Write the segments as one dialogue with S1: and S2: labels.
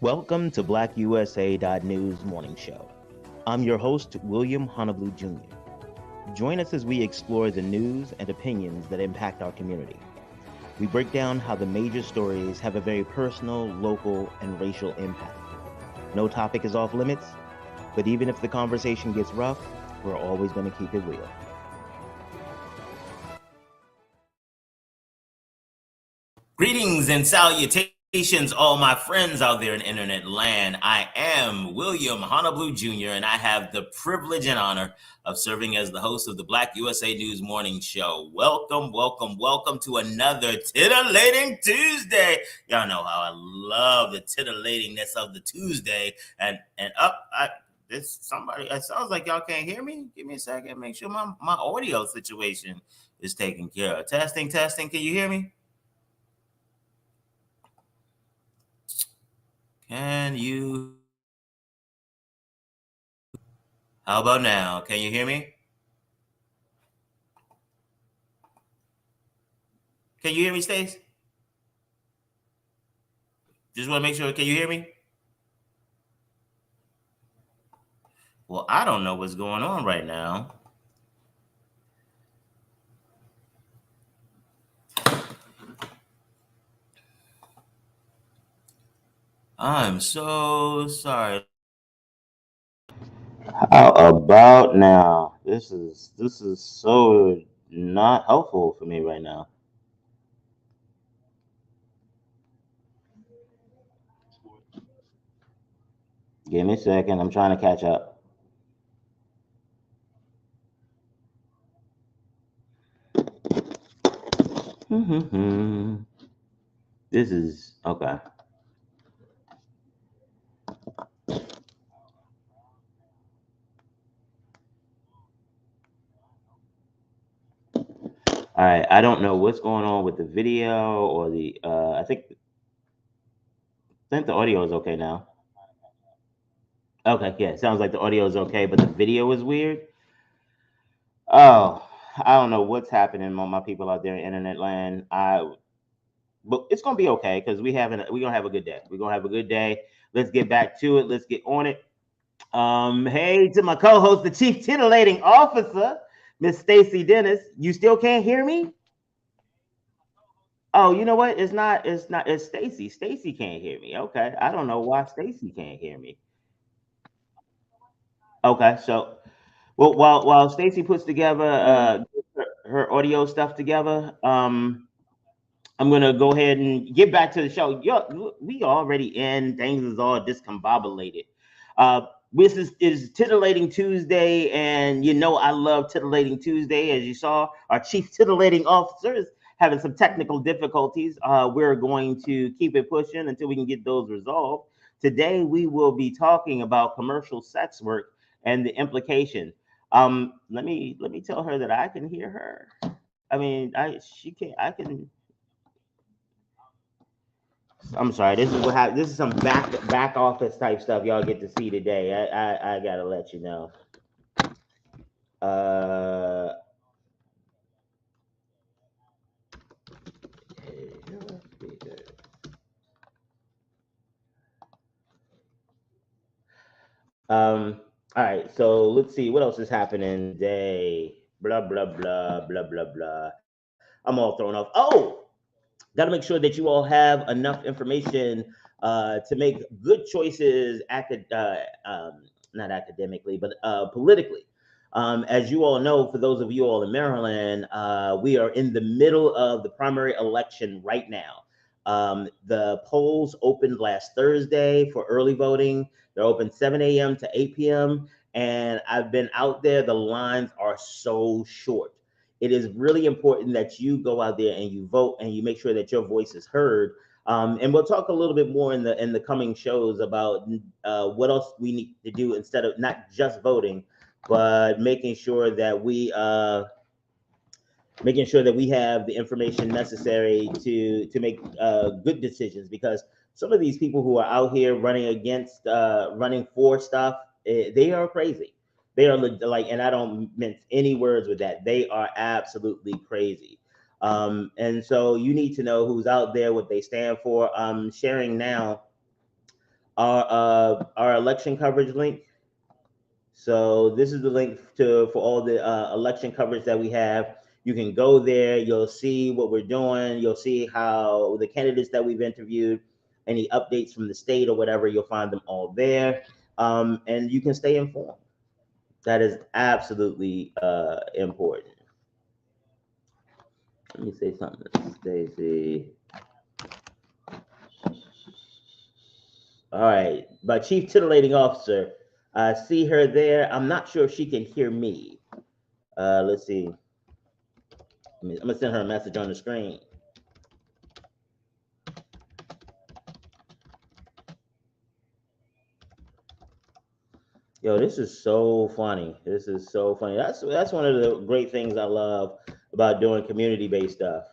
S1: Welcome to BlackIUSA.news morning show. I'm your host, William Honolulu Jr. Join us as we explore the news and opinions that impact our community. We break down how the major stories have a very personal, local, and racial impact. No topic is off limits, but even if the conversation gets rough, we're always going to keep it real.
S2: Greetings and salutations, all my friends out there in internet land. I am William Honolulu Jr., and I have the privilege and honor of serving as the host of the Black USA News Morning Show. Welcome, welcome, welcome to another Titillating Tuesday. Y'all know how I love the titillatingness of the Tuesday. It sounds like y'all can't hear me. Give me a second, make sure my audio situation is taken care of. Testing, can you hear me? Can you? How about now? Can you hear me? Can you hear me, Stacey? Just want to make sure. Can you hear me? Well, I don't know what's going on right now. I'm so sorry.
S1: How about now? This is so not helpful for me right now. Give me a second. I'm trying to catch up. This is okay. All right. I don't know what's going on with the video or the. I think the audio is okay now. Okay. Yeah. Sounds like the audio is okay, but the video is weird. Oh, I don't know what's happening on my people out there in internet land. But it's gonna be okay because we're gonna have a good day. We're gonna have a good day. Let's get back to it. Let's get on it. Hey to my co-host, the chief titillating officer, Miss Stacey Dennis. You still can't hear me? Oh, you know what? It's Stacey. Stacey can't hear me. Okay. I don't know why Stacey can't hear me. Okay, so well while Stacey puts together her audio stuff together, I'm gonna go ahead and get back to the show. We already in. Things is all discombobulated. Uh, this is Titillating Tuesday, and you know I love Titillating Tuesday. As you saw, our chief titillating officer is having some technical difficulties. We're going to keep it pushing until we can get those resolved. Today, we will be talking about commercial sex work and the implication. Let me tell her that I can hear her. I mean, I she can I can I'm sorry. This is what happened. This is some back office type stuff y'all get to see today. I gotta let you know. Uh, All right. So let's see what else is happening today. Blah blah blah blah blah blah. I'm all thrown off. Oh, got to make sure that you all have enough information to make good choices, not academically, but politically. As you all know, for those of you all in Maryland, we are in the middle of the primary election right now. The polls opened last Thursday for early voting. They're open 7 a.m. to 8 p.m. And I've been out there. The lines are so short. It is really important that you go out there and you vote and you make sure that your voice is heard. And we'll talk a little bit more in the coming shows about what else we need to do instead of not just voting, but making sure that we have the information necessary to make good decisions. Because some of these people who are out here running for stuff, they are crazy. They are like, and I don't mince any words with that. They are absolutely crazy. And so you need to know who's out there, what they stand for. I'm sharing now our election coverage link. So this is the link for all the election coverage that we have. You can go there. You'll see what we're doing. You'll see how the candidates that we've interviewed, any updates from the state or whatever. You'll find them all there, and you can stay informed. That is absolutely important. Let me say something, Stacey. All right, my chief titillating officer. I see her there. I'm not sure if she can hear me. Let's see. I'm gonna send her a message on the screen. Yo, this is so funny. This is so funny. That's one of the great things I love about doing community-based stuff.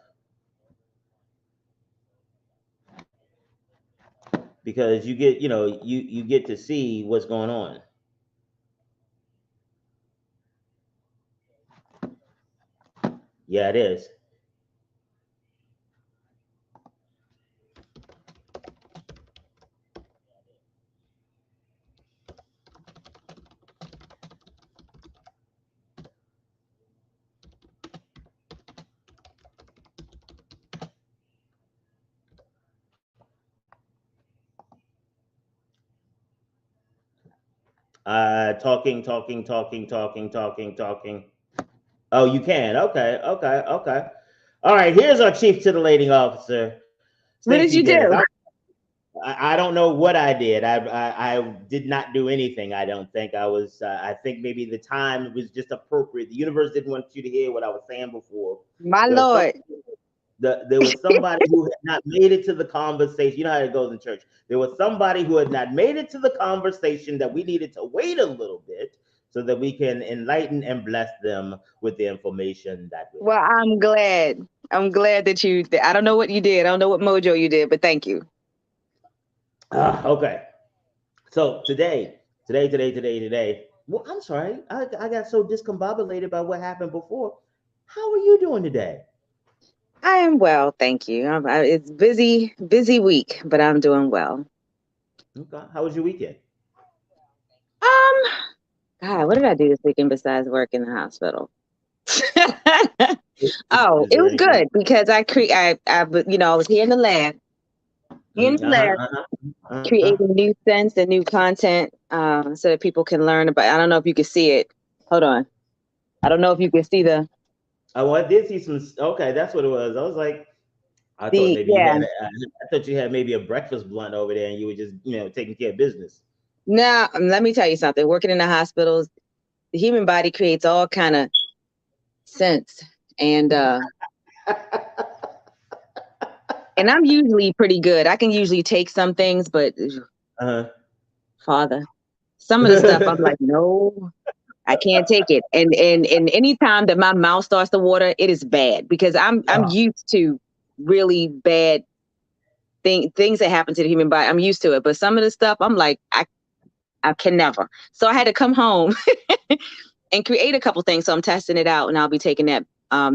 S1: Because you get, you get to see what's going on. Yeah, it is. Talking. Oh, you can. Okay. All right. Here's our chief titillating officer,
S3: What did
S1: Stacey
S3: you
S1: Dennis.
S3: do?
S1: I don't know what I did. I did not do anything. I don't think I was. I think maybe the time was just appropriate. The universe didn't want you to hear what I was saying before.
S3: My
S1: There was
S3: Lord.
S1: there was somebody who had not made it to the conversation. You know how it goes in church. There was somebody who had not made it to the conversation that we needed to wait a little bit so that we can enlighten and bless them with the information that we
S3: Well, I'm glad. I'm glad that I don't know what you did. I don't know what mojo you did, but thank you.
S1: Okay. So today. Well, I'm sorry. I got so discombobulated by what happened before. How are you doing today?
S3: I am well, thank you. It's busy week, but I'm doing well.
S1: Okay. How was your weekend?
S3: Um, God, what did I do this weekend besides work in the hospital? Oh,
S1: Is
S3: it
S1: there
S3: was
S1: anything?
S3: good because I was here in the lab,
S1: Uh-huh.
S3: creating new sense and new content, so that people can learn about. I don't know if you can see it. Hold on. I don't know if you can see
S1: Oh, I did see some. Okay, that's what it was. I was like, I thought
S3: the
S1: maybe you
S3: yeah.
S1: had. I thought you had maybe a breakfast blunt over there, and you were just, taking care of business.
S3: Now, let me tell you something. Working in the hospitals, the human body creates all kind of scents, and I'm usually pretty good. I can usually take some things, but
S1: Uh-huh.
S3: Father, some of the stuff I'm like, no, I can't take it. And anytime that my mouth starts to water, it is bad because I'm used to really bad things that happen to the human body. I'm used to it, but some of the stuff I'm like, I can never. So I had to come home and create a couple things. So I'm testing it out, and I'll be taking that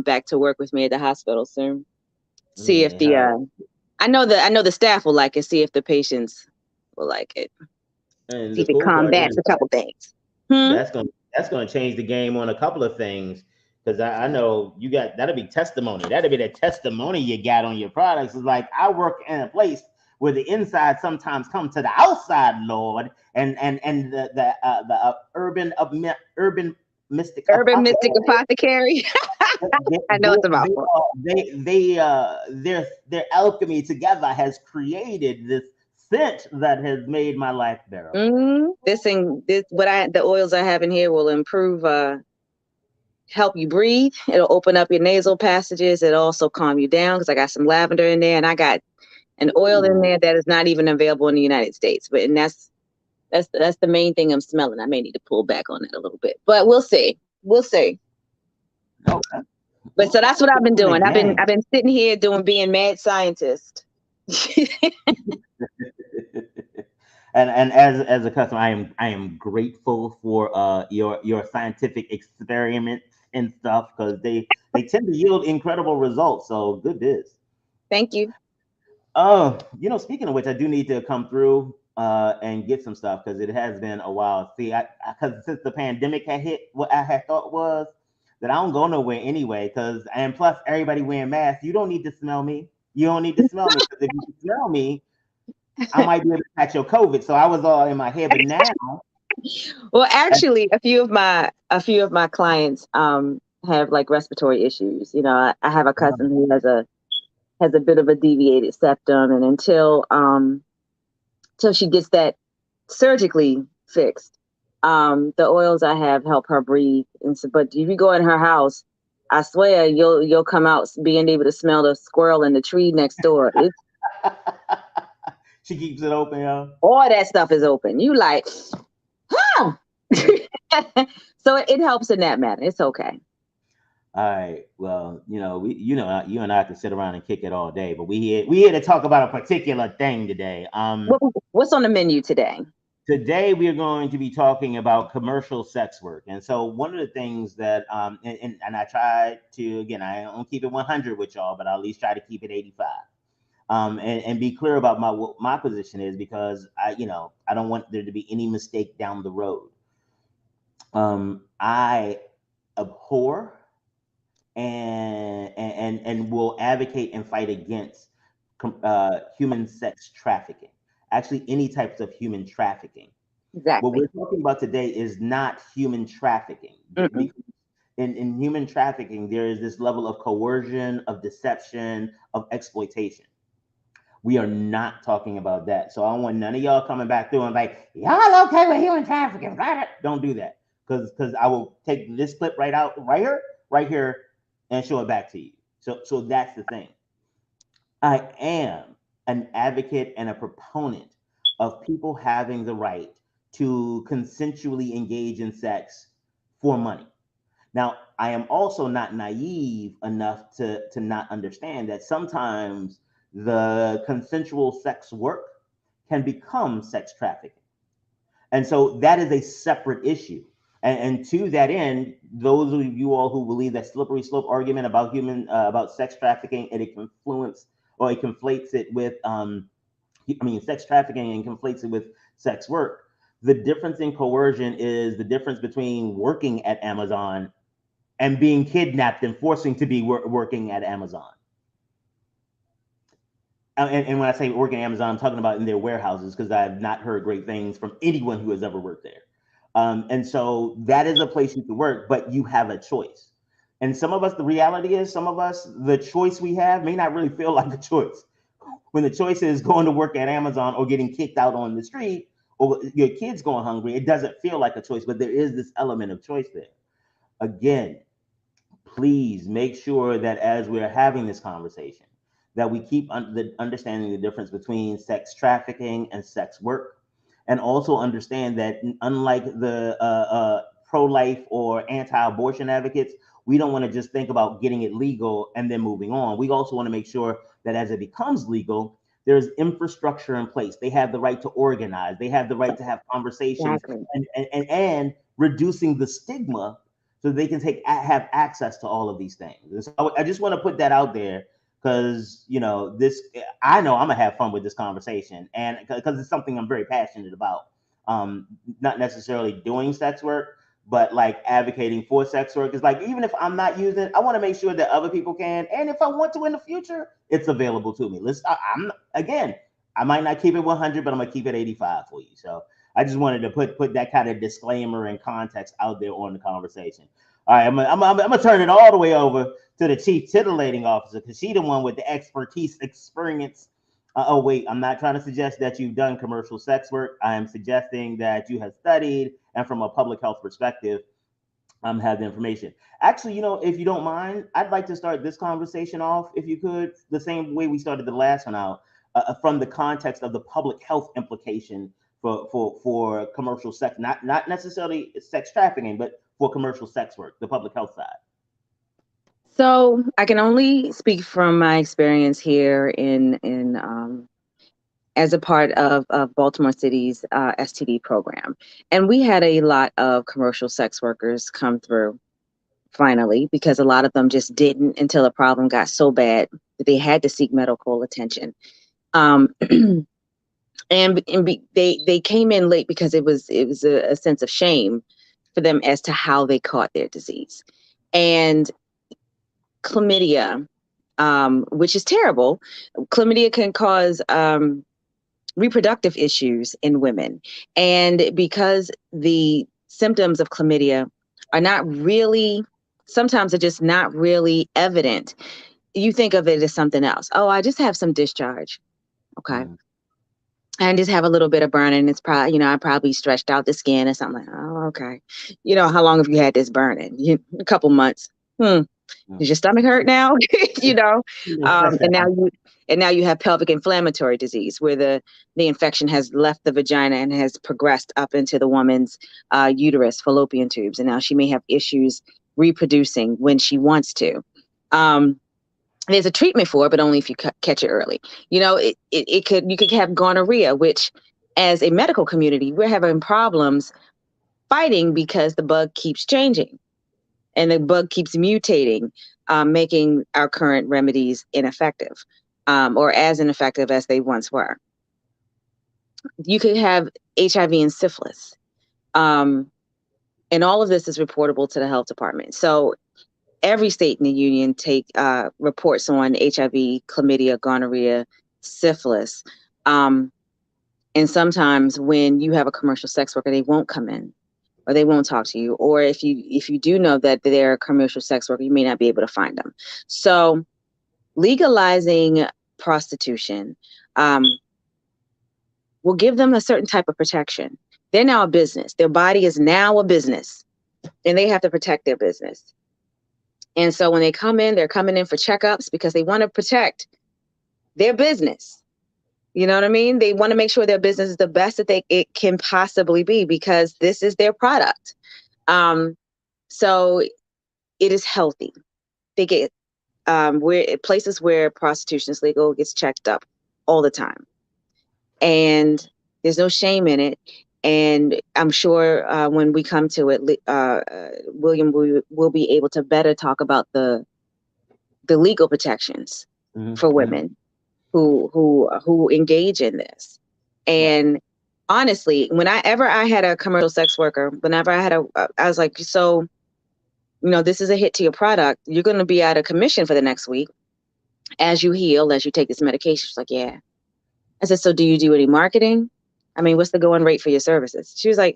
S3: back to work with me at the hospital soon. See if
S1: Yeah,
S3: I know the staff will like it. See if the patients will like it.
S1: and
S3: See
S1: the
S3: if it
S1: cool part
S3: combats
S1: is
S3: a couple things. Hmm?
S1: that's gonna change the game on a couple of things. Because I know you got that'll be testimony. That'll be the testimony you got on your products. It's like I work in a place where the inside sometimes come to the outside, Lord, and the urban mystic
S3: Urban Mystic
S1: apothecary.
S3: Apothecary.
S1: They,
S3: I know it's a mouthful.
S1: their alchemy together has created this scent that has made my life bearable.
S3: The oils I have in here will improve, help you breathe. It'll open up your nasal passages. It'll also calm you down because I got some lavender in there, and I got an oil in
S1: Ooh.
S3: there that is not even available in the United States. And that's the main thing I'm smelling. I may need to pull back on it a little bit, but we'll see. We'll see.
S1: Okay.
S3: But so that's what I've been
S1: And
S3: doing.
S1: again,
S3: I've been sitting here being mad scientist.
S1: and as a customer, I am grateful for your scientific experiments and stuff because they tend to yield incredible results. So good biz.
S3: Thank you.
S1: Oh, speaking of which, I do need to come through and get some stuff because it has been a while. See, because since the pandemic had hit, what I had thought was that I don't go nowhere anyway. And plus everybody wearing masks. You don't need to smell me. You don't need to smell me because if you smell me, I might be able to catch your COVID. So I was all in my head, but now,
S3: Well, actually, a few of my clients have like respiratory issues. I have a cousin who has a bit of a deviated septum, and until she gets that surgically fixed, the oils I have help her breathe. And so, but if you go in her house, I swear you'll come out being able to smell the squirrel in the tree next door.
S1: she keeps it open, yo.
S3: All that stuff is open. You like, huh? So it helps in that matter. It's okay.
S1: All right. Well, you and I can sit around and kick it all day, but we here to talk about a particular thing today.
S3: What's on the menu today?
S1: Today we are going to be talking about commercial sex work. And so one of the things that and I try to, again, I don't keep it 100 with y'all, but I'll at least try to keep it 85. And be clear about what my position is, because I don't want there to be any mistake down the road. I abhor and will advocate and fight against human sex trafficking. Actually, any types of human trafficking.
S3: Exactly.
S1: What we're talking about today is not human trafficking.
S3: Mm-mm.
S1: In human trafficking, there is this level of coercion, of deception, of exploitation. We are not talking about that. So I don't want none of y'all coming back through and like, y'all okay with human trafficking? Don't do that. Because I will take this clip right here, and show it back to you. So that's the thing. I am an advocate and a proponent of people having the right to consensually engage in sex for money. Now, I am also not naive enough to not understand that sometimes the consensual sex work can become sex trafficking. And so that is a separate issue. And to that end, those of you all who believe that slippery slope argument about about sex trafficking, and it conflates it with sex trafficking and conflates it with sex work. The difference in coercion is the difference between working at Amazon and being kidnapped and forcing to be working at Amazon. And when I say working at Amazon, I'm talking about in their warehouses, because I have not heard great things from anyone who has ever worked there. And so that is a place you can work, but you have a choice. And some of us, the reality is, the choice we have may not really feel like a choice. When the choice is going to work at Amazon or getting kicked out on the street, or your kids going hungry, it doesn't feel like a choice, but there is this element of choice there. Again, please make sure that as we're having this conversation, that we keep understanding the difference between sex trafficking and sex work, and also understand that unlike the pro-life or anti-abortion advocates, we don't want to just think about getting it legal and then moving on. We also want to make sure that as it becomes legal, there's infrastructure in place. They have the right to organize. They have the right to have conversations.
S3: Exactly.
S1: and reducing the stigma so they can have access to all of these things. And so I just want to put that out there, because I know I'm gonna have fun with this conversation, and because it's something I'm very passionate about. Not necessarily doing sex work, but like advocating for sex work. Is like, even if I'm not using it, I want to make sure that other people can, and if I want to in the future, it's available to me. I might not keep it 100, but I'm gonna keep it 85 for you. So I just wanted to put that kind of disclaimer and context out there on the conversation. All right, I'm gonna turn it all the way over to the chief titillating officer, because she's the one with the expertise, experience. Oh wait, I'm not trying to suggest that you've done commercial sex work. I am suggesting that you have studied, and from a public health perspective, have the information. Actually, if you don't mind, I'd like to start this conversation off, if you could, the same way we started the last one out, from the context of the public health implication for commercial sex, not necessarily sex trafficking, but for commercial sex work, the public health side.
S3: So I can only speak from my experience here in as a part of Baltimore City's STD program. And we had a lot of commercial sex workers come through finally, because a lot of them just didn't until the problem got so bad that they had to seek medical attention. Um, they came in late because it was a sense of shame for them as to how they caught their disease. And chlamydia, which is terrible, chlamydia can cause reproductive issues in women. And because the symptoms of chlamydia are not really, sometimes they're just not really evident, you think of it as something else. Oh, I just have some discharge. Okay. And just have a little bit of burning. It's probably, I probably stretched out the skin or something. Like, oh, okay. How long have you had this burning? A couple months. Does your stomach hurt now? And now you have pelvic inflammatory disease, where the infection has left the vagina and has progressed up into the woman's uterus, fallopian tubes, and now she may have issues reproducing when she wants to. There's a treatment for it, but only if you catch it early. You could have gonorrhea, which, as a medical community, we're having problems fighting because the bug keeps changing and the bug keeps mutating, making our current remedies ineffective, or as ineffective as they once were. You could have HIV and syphilis. And all of this is reportable to the health department. So every state in the union take reports on HIV, chlamydia, gonorrhea, syphilis. And sometimes when you have a commercial sex worker, they won't come in or they won't talk to you. Or if you do know that they're a commercial sex worker, you may not be able to find them. So legalizing prostitution will give them a certain type of protection. They're now a business. Their body is now a business, and they have to protect their business. And so when they come in, they're coming in for checkups because they want to protect their business. You know what I mean? They want to make sure their business is the best that it can possibly be, because this is their product. So it is healthy. They get places where prostitution is legal gets checked up all the time, and there's no shame in it. And I'm sure when we come to it, William will be able to better talk about the legal protections for women who engage in this. And honestly, whenever I had a commercial sex worker, whenever I was like, so, this is a hit to your product. You're going to be out of commission for the next week as you heal, as you take this medication. She's like, yeah. I said, so do you do any marketing? I mean, what's the going rate for your services? She was like,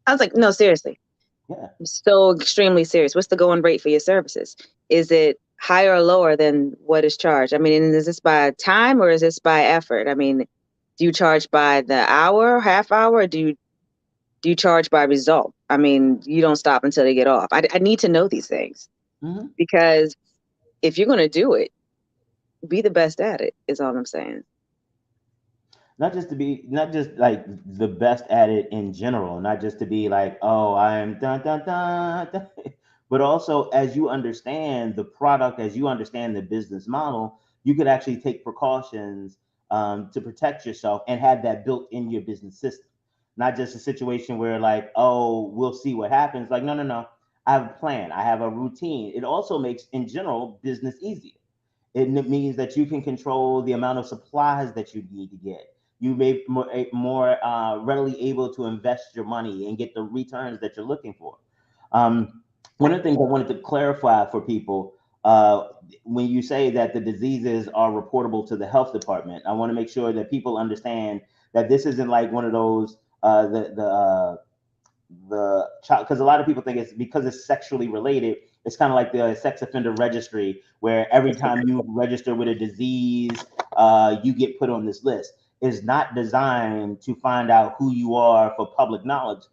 S3: I was like, no, seriously. Yeah. I'm so extremely serious. What's the going rate for your services? Is it higher or lower than what is charged? I mean, is this by time or is this by effort? I mean, do you charge by the hour, half hour, or do you charge by result? I mean, you don't stop until they get off. I need to know these things, because if you're going to do it, be the best at it, is all I'm saying.
S1: Not just like the best at it in general, not just to be like, oh, I am dun dun dun, dun. But also, as you understand the product, as you understand the business model, you could actually take precautions to protect yourself and have that built in your business system. Not just a situation where like, oh, we'll see what happens. Like, no. I have a plan. I have a routine. It also makes, in general, business easier. It means that you can control the amount of supplies that you need to get. You may be more readily able to invest your money and get the returns that you're looking for. One of the things I wanted to clarify for people, when you say that the diseases are reportable to the health department, I want to make sure that people understand that this isn't like one of those the child, because a lot of people think it's because it's sexually related. It's kind of like the sex offender registry, where every time you register with a disease, you get put on this list. Is not designed to find out who you are for public knowledge.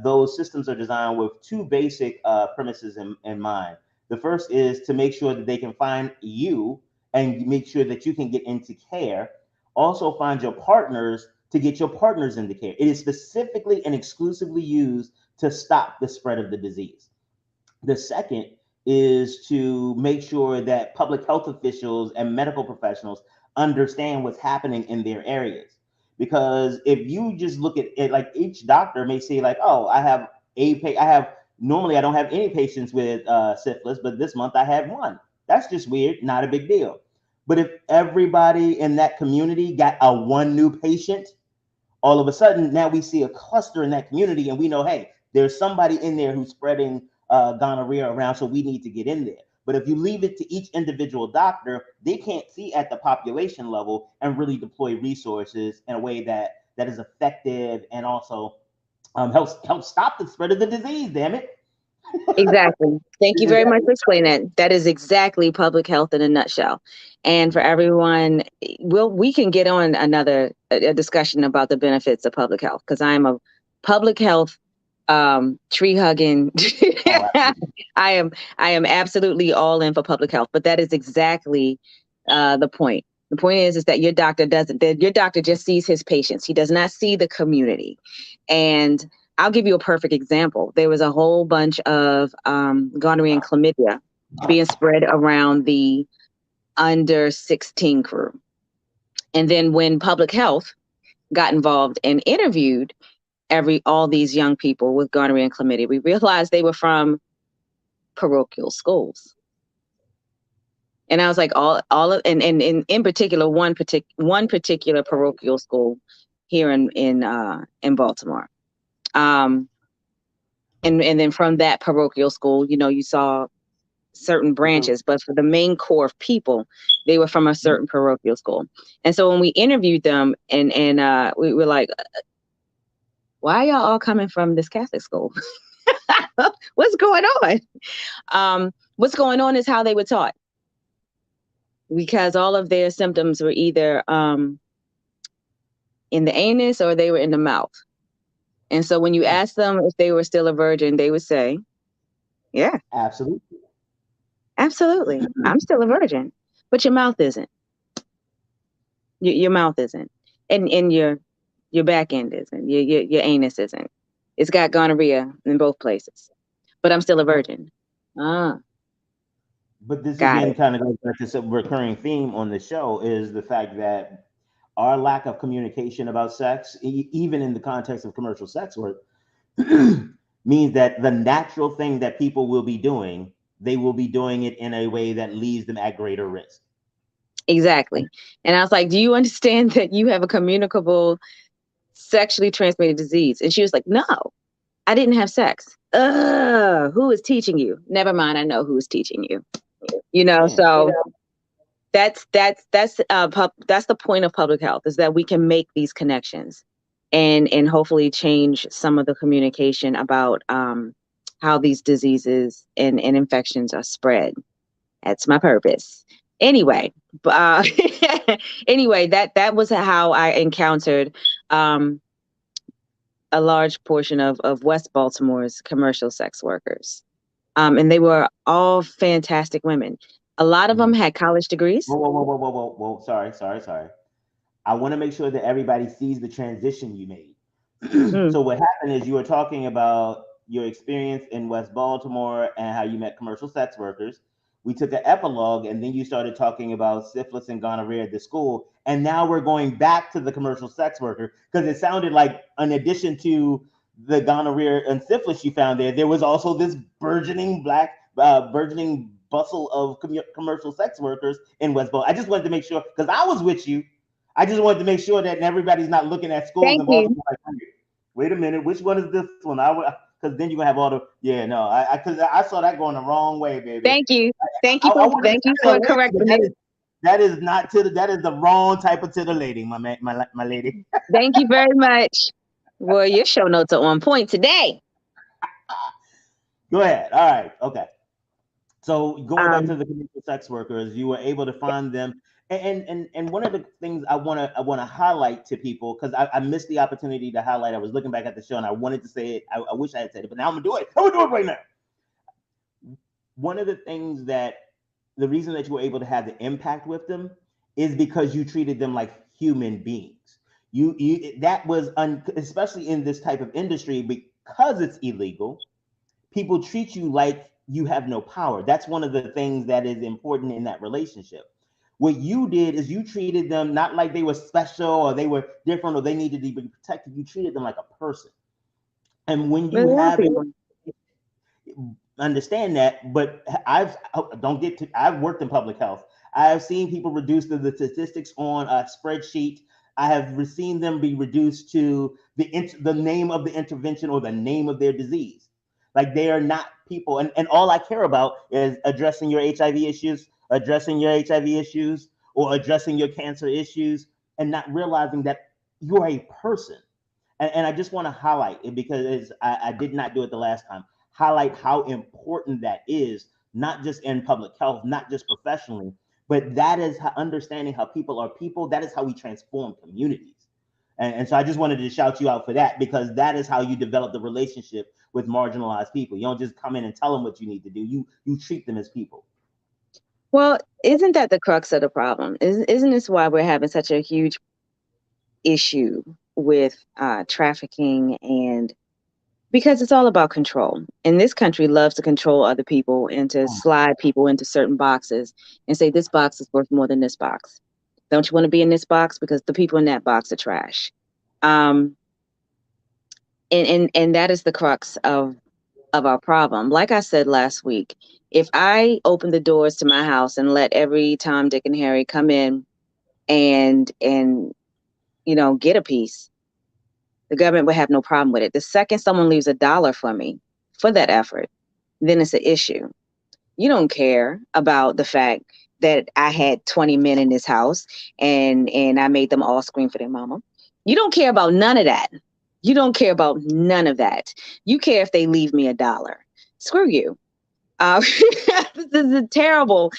S1: Those systems are designed with two basic premises in mind. The first is to make sure that they can find you and make sure that you can get into care. Also find your partners to get your partners into care. It is specifically and exclusively used to stop the spread of the disease. The second is to make sure that public health officials and medical professionals understand what's happening in their areas. Because if you just look at it, like each doctor may say like, oh, normally I don't have any patients with syphilis, but this month I had one. That's just weird, not a big deal. But if everybody in that community got a one new patient, all of a sudden now we see a cluster in that community, and we know, hey, there's somebody in there who's spreading gonorrhea around, so we need to get in there. But if you leave it to each individual doctor, they can't see at the population level and really deploy resources in a way that is effective and also helps stop the spread of the disease. Damn it!
S3: Exactly. Thank you very much for explaining that. That is exactly public health in a nutshell. And for everyone, we can get on another a discussion about the benefits of public health, because I am a public health tree hugging. I am absolutely all in for public health. But that is exactly the point. The point is that your doctor just sees his patients. He does not see the community. And I'll give you a perfect example. There was a whole bunch of gonorrhea and chlamydia being spread around the under 16 crew. And then when public health got involved and interviewed all these young people with gonorrhea and chlamydia, we realized they were from parochial schools. And I was like, and in particular, one particular parochial school here in Baltimore. And then from that parochial school, you saw certain branches, but for the main core of people, they were from a certain parochial school. And so when we interviewed them, and we were like, why are y'all all coming from this Catholic school? What's going on? What's going on is how they were taught, because all of their symptoms were either in the anus or they were in the mouth. And so when you ask them if they were still a virgin, they would say, yeah,
S1: Absolutely.
S3: I'm still a virgin, but your mouth isn't. Your mouth isn't, and your back end isn't. Your anus isn't. It's got gonorrhea in both places, but I'm still a virgin.
S1: But this
S3: Got
S1: again
S3: it.
S1: kind of goes back to some recurring theme on the show, is the fact that our lack of communication about sex, even in the context of commercial sex work, means that the natural thing that people will be doing, they will be doing it in a way that leaves them at greater risk.
S3: Exactly. And I was like, do you understand that you have a communicable sexually transmitted disease? And she was like, no, I didn't have sex. Who is teaching you? Never mind, I know who is teaching you. So that's the point of public health, is that we can make these connections and hopefully change some of the communication about how these diseases and infections are spread. That's my purpose. Anyway, that was how I encountered a large portion of West Baltimore's commercial sex workers. And they were all fantastic women. A lot of them had college degrees.
S1: Whoa. Sorry. I want to make sure that everybody sees the transition you made. So what happened is you were talking about your experience in West Baltimore and how you met commercial sex workers. We took an epilogue, and then you started talking about syphilis and gonorrhea at the school. And now we're going back to the commercial sex worker, because it sounded like, in addition to the gonorrhea and syphilis you found there was also this burgeoning bustle of commercial sex workers in West Baltimore. I just wanted to make sure, because I was with you. I just wanted to make sure that everybody's not looking at schools in Baltimore like, wait a minute, which one is this one? Because then you're gonna have all the because I saw that going the wrong way, baby.
S3: Thank you for correcting me.
S1: That is the wrong type of titillating, my lady.
S3: Thank you very much. Well, your show notes are on point today.
S1: Go ahead. All right. Okay. So going back to the commercial sex workers, you were able to find them. And one of the things I want to highlight to people, because I missed the opportunity to highlight. I was looking back at the show and I wanted to say it. I wish I had said it, but now I'm gonna do it. I'm gonna do it right now. One of the things the reason that you were able to have the impact with them is because you treated them like human beings. That was especially in this type of industry, because it's illegal. People treat you like you have no power. That's one of the things that is important in that relationship. What you did is you treated them not like they were special or they were different or they needed to be protected. You treated them like a person. And when you understand that, but I've worked in public health. I have seen people reduce the statistics on a spreadsheet. I have seen them be reduced to the name of the intervention or the name of their disease. Like they are not people, and all I care about is addressing your HIV issues, or addressing your cancer issues, and not realizing that you're a person. And I just want to highlight it because I did not do it the last time. Highlight how important that is, not just in public health, not just professionally, but that is how, understanding how people are people. That is how we transform communities. And so I just wanted to shout you out for that, because that is how you develop the relationship with marginalized people. You don't just come in and tell them what you need to do. You treat them as people.
S3: Well, isn't that the crux of the problem? Isn't this why we're having such a huge issue with trafficking? And because it's all about control. And this country loves to control other people and to slide people into certain boxes and say, this box is worth more than this box. Don't you want to be in this box? Because the people in that box are trash. And that is the crux of our problem. Like I said last week, if I open the doors to my house and let every Tom, Dick, and Harry come in and get a piece, the government would have no problem with it. The second someone leaves $1 for me for that effort, then it's an issue. You don't care about the fact that I had 20 men in this house and I made them all scream for their mama. You don't care about none of that. You don't care about none of that. You care if they leave me $1. Screw you. This is a terrible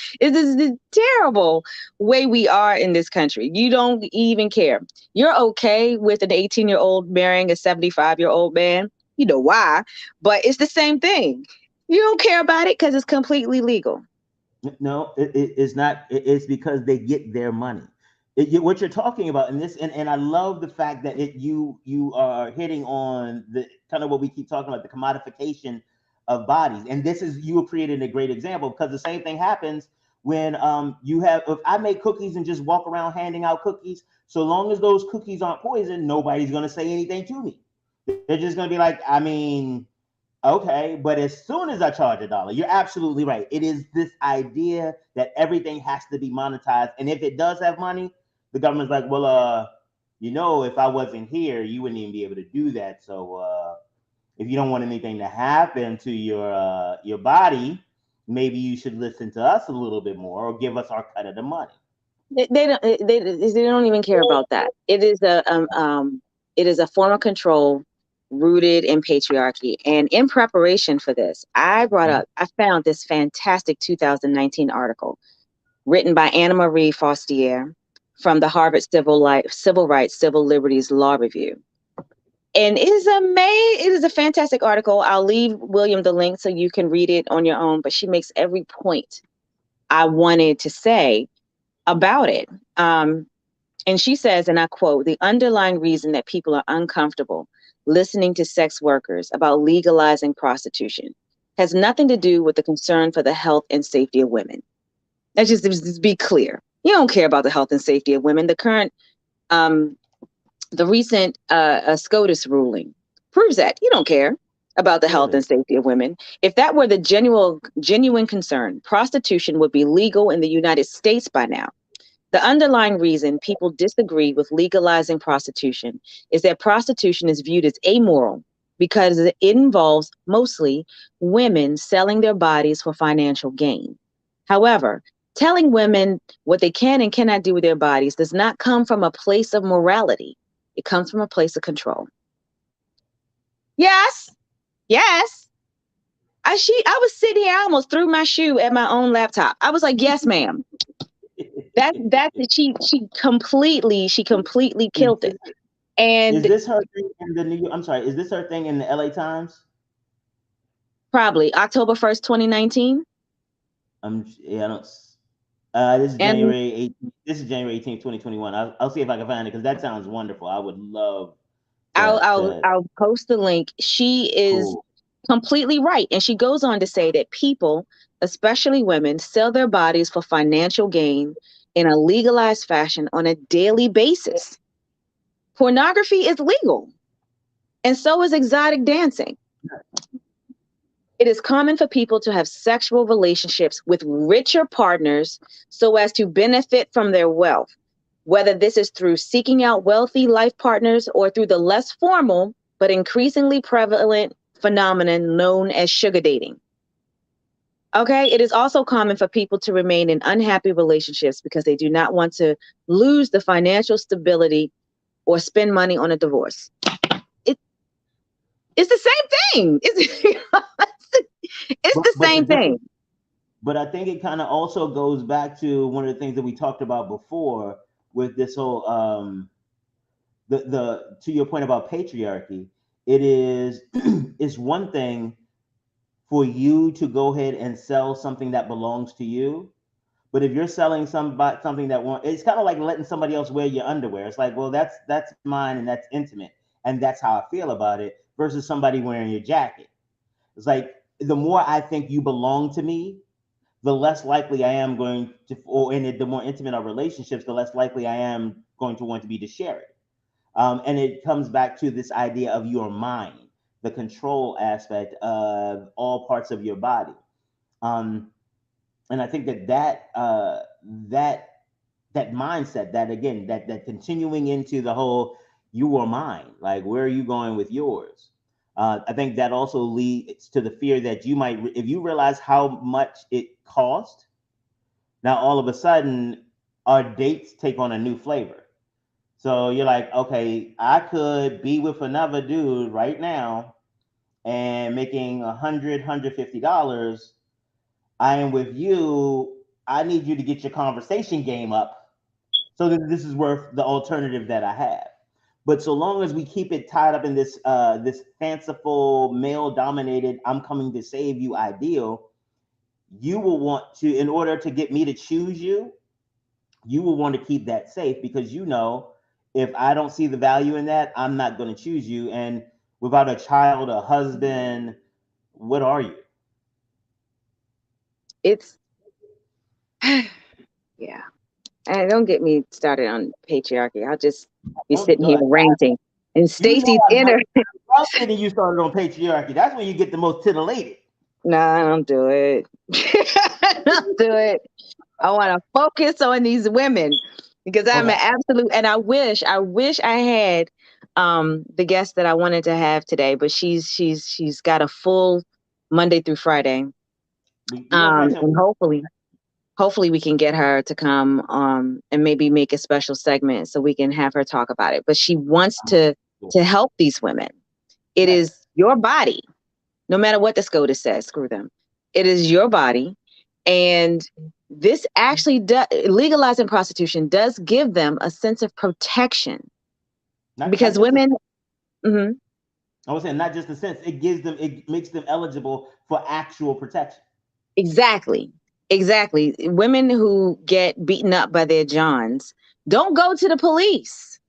S3: way we are in this country. You don't even care. You're okay with an 18-year-old marrying a 75-year-old man. You know why, but it's the same thing. You don't care about it because it's completely legal.
S1: No, it's not. It's because they get their money. What you're talking about in this, and I love the fact that you are hitting on the kind of what we keep talking about, the commodification of bodies. And this is, you created a great example, because the same thing happens when if I make cookies and just walk around handing out cookies, so long as those cookies aren't poison, nobody's going to say anything to me. They're just going to be like, I mean, okay. But as soon as I charge $1, you're absolutely right. It is this idea that everything has to be monetized. And if it does have money, the government's like, well, if I wasn't here, you wouldn't even be able to do that. So if you don't want anything to happen to your body, maybe you should listen to us a little bit more, or give us our cut of the money.
S3: They don't even care about that. It is a form of control rooted in patriarchy. And in preparation for this, I found this fantastic 2019 article written by Anna Marie Forestier from the Harvard Civil Rights, Civil Liberties Law Review. And it is a fantastic article. I'll leave William the link so you can read it on your own, but she makes every point I wanted to say about it. And she says, and I quote, "The underlying reason that people are uncomfortable listening to sex workers about legalizing prostitution has nothing to do with the concern for the health and safety of women." Let's just be clear. You don't care about the health and safety of women. The recent SCOTUS ruling proves that you don't care about the health and safety of women. If that were the genuine concern, prostitution would be legal in the United States by now. The underlying reason people disagree with legalizing prostitution is that prostitution is viewed as amoral because it involves mostly women selling their bodies for financial gain. However, telling women what they can and cannot do with their bodies does not come from a place of morality. It comes from a place of control. Yes. I was sitting here, I almost threw my shoe at my own laptop. I was like, yes, ma'am. She completely killed it. And
S1: is this her thing in the is this her thing in the LA Times?
S3: Probably October 1st, 2019.
S1: This is January 18th. This is January 18th, 2021. I'll see if I can find it, because that sounds wonderful. I would love
S3: I'll post the link. She is completely right. And she goes on to say that people, especially women, sell their bodies for financial gain in a legalized fashion on a daily basis. Pornography is legal, and so is exotic dancing. It is common for people to have sexual relationships with richer partners so as to benefit from their wealth, whether this is through seeking out wealthy life partners or through the less formal but increasingly prevalent phenomenon known as sugar dating. Okay, it is also common for people to remain in unhappy relationships because they do not want to lose the financial stability or spend money on a divorce. It's the same thing. It's the same thing.
S1: But I think it kind of also goes back to one of the things that we talked about before with this whole the to your point about patriarchy. It is it's one thing for you to go ahead and sell something that belongs to you. But if you're selling something that it's kind of like letting somebody else wear your underwear. It's like, well, that's mine and that's intimate, and that's how I feel about it. Versus somebody wearing your jacket. It's like the more I think you belong to me, the less likely I am going to, or in it, the more intimate our relationships, the less likely I am going to want to be to share it. And it comes back to this idea of your mind, the control aspect of all parts of your body. And I think that mindset, that again, that continuing into the whole you are mine, like where are you going with yours? I think that also leads to the fear that you might, if you realize how much it cost, now all of a sudden our dates take on a new flavor. So you're like, okay, I could be with another dude right now and making $150. I am with you. I need you to get your conversation game up so that this is worth the alternative that I have. But so long as we keep it tied up in this this fanciful male dominated I'm coming to save you ideal, you will want to, in order to get me to choose you, you will want to keep that safe because you know if I don't see the value in that, I'm not going to choose you. And without a child, a husband, what are you?
S3: It's yeah. And don't get me started on patriarchy. I'll just be sitting here ranting. And
S1: You know,
S3: Stacey's inner.
S1: I'm getting you started on patriarchy. That's when you get the most titillated.
S3: No, don't do it. Don't do it. I want to focus on these women because I'm an absolute, and I wish I had the guest that I wanted to have today, but she's got a full Monday through Friday. And hopefully we can get her to come and maybe make a special segment so we can have her talk about it. But she wants to help these women. It is your body. No matter what the SCOTUS says, screw them. It is your body. And this actually legalizing prostitution does give them a sense of protection. Because women...
S1: I was saying not just a sense, it makes them eligible for actual protection.
S3: Exactly. Women who get beaten up by their Johns don't go to the police.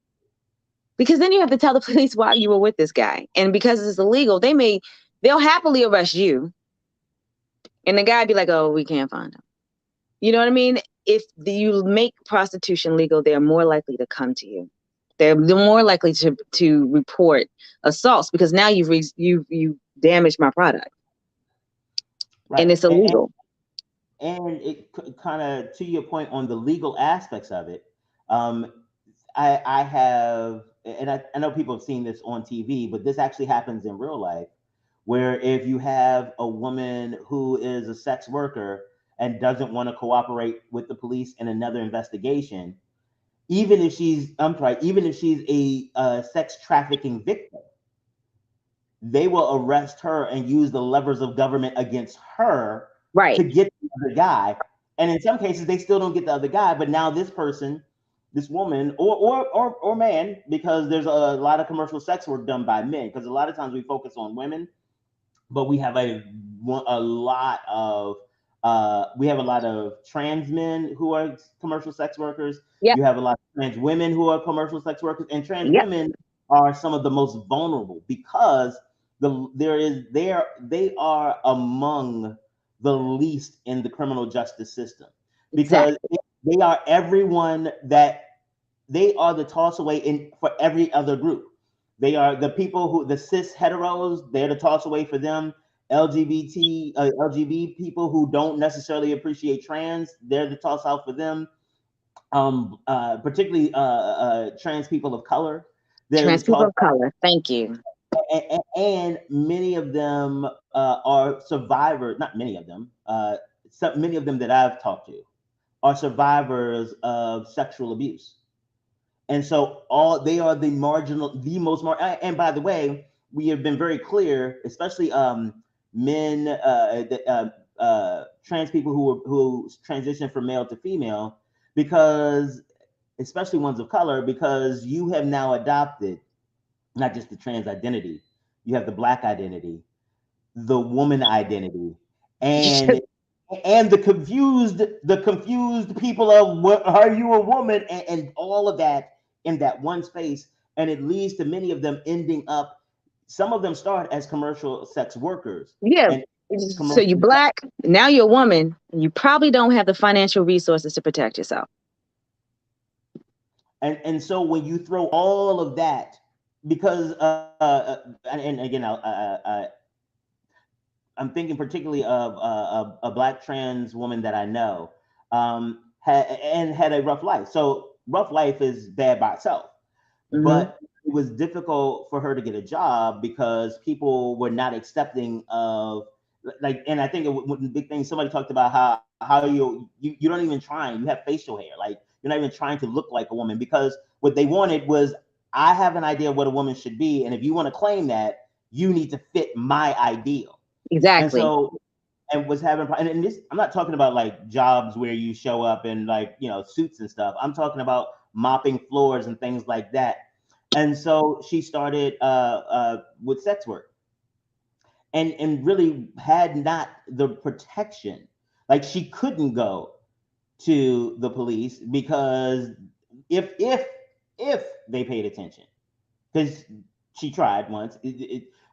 S3: Because then you have to tell the police why you were with this guy. And because it's illegal, they'll happily arrest you. And the guy be like, oh, we can't find him. You know what I mean? If you make prostitution legal, they're more likely to come to you. They're more likely to report assaults because now you've damaged my product. Right. And it's illegal.
S1: And it kind of, to your point on the legal aspects of it, I have, and I know people have seen this on TV, but this actually happens in real life, where if you have a woman who is a sex worker and doesn't want to cooperate with the police in another investigation, even if she's a sex trafficking victim, they will arrest her and use the levers of government against her to get the other guy. And in some cases, they still don't get the other guy, but now this person, this woman or man, because there's a lot of commercial sex work done by men, because a lot of times we focus on women, but we have a lot of trans men who are commercial sex workers. You have a lot of trans women who are commercial sex workers, and trans women are some of the most vulnerable because they are among the least in the criminal justice system, because they are everyone that they are the toss away in for every other group. They are the people who, the cis heteros, they're the toss away for them. LGBT people who don't necessarily appreciate trans, they're the toss out for them. Particularly trans people of color, they're the
S3: Trans people
S1: toss
S3: of color. Thank you.
S1: and many of them are survivors. Not many of them. Many of them that I've talked to are survivors of sexual abuse, and so all they are the marginal, the most and by the way, we have been very clear, especially men, trans people who transition from male to female, because especially ones of color, because you have now adopted not just the trans identity, you have the Black identity, the woman identity, and the confused people of what are you a woman, and all of that in that one space, and it leads to many of them ending up. Some of them start as commercial sex workers,
S3: Yeah.
S1: and
S3: So you're Black, now you're a woman, and you probably don't have the financial resources to protect yourself.
S1: and so when you throw all of that, because and again, I'm thinking particularly of a Black trans woman that I know, had a rough life. So rough life is bad by itself, but it was difficult for her to get a job because people were not accepting of, like, and I think the big thing, somebody talked about how you don't even try, you have facial hair, like you're not even trying to look like a woman, because what they wanted was, I have an idea of what a woman should be, and if you want to claim that, you need to fit my ideal. And
S3: Exactly.
S1: so, and was having, and this, I'm not talking about like jobs where you show up in, like, suits and stuff. I'm talking about mopping floors and things like that. And so she started with sex work, and really had not the protection. Like, she couldn't go to the police because if they paid attention, because she tried once.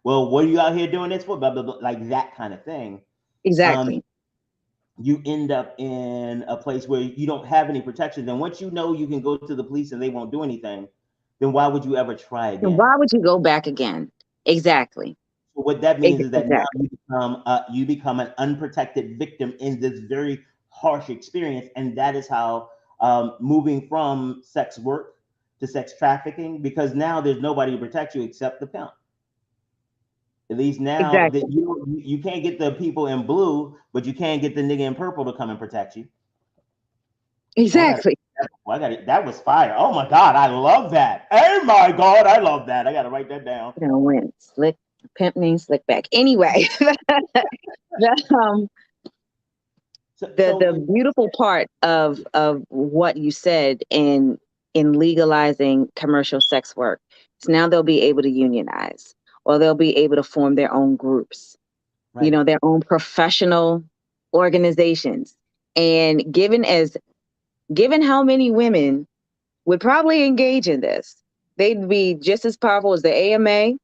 S1: Well, what are you out here doing this for? Blah blah blah, like that kind of thing.
S3: Exactly.
S1: You end up in a place where you don't have any protection. Then once you know you can go to the police and they won't do anything, then why would you ever try
S3: And
S1: again?
S3: why would you go back again? Exactly.
S1: So what that means is that now
S3: Exactly.
S1: you become an unprotected victim in this very harsh experience, and that is how, moving from sex work to sex trafficking, because now there's nobody to protect you except the pimp. At least now that
S3: Exactly.
S1: you can't get the people in blue, but you can get the nigga in purple to come and protect you. Oh,
S3: Exactly.
S1: I got it. That was fire. Oh my God, I love that. Oh my God, I love that. I got to write that down.
S3: You know, when slick pimp named slick back. Anyway, the the beautiful part of what you said in legalizing commercial sex work is now they'll be able to unionize, or they'll be able to form their own groups,
S1: right.
S3: their own professional organizations. And given how many women would probably engage in this, they'd be just as powerful as the AMA.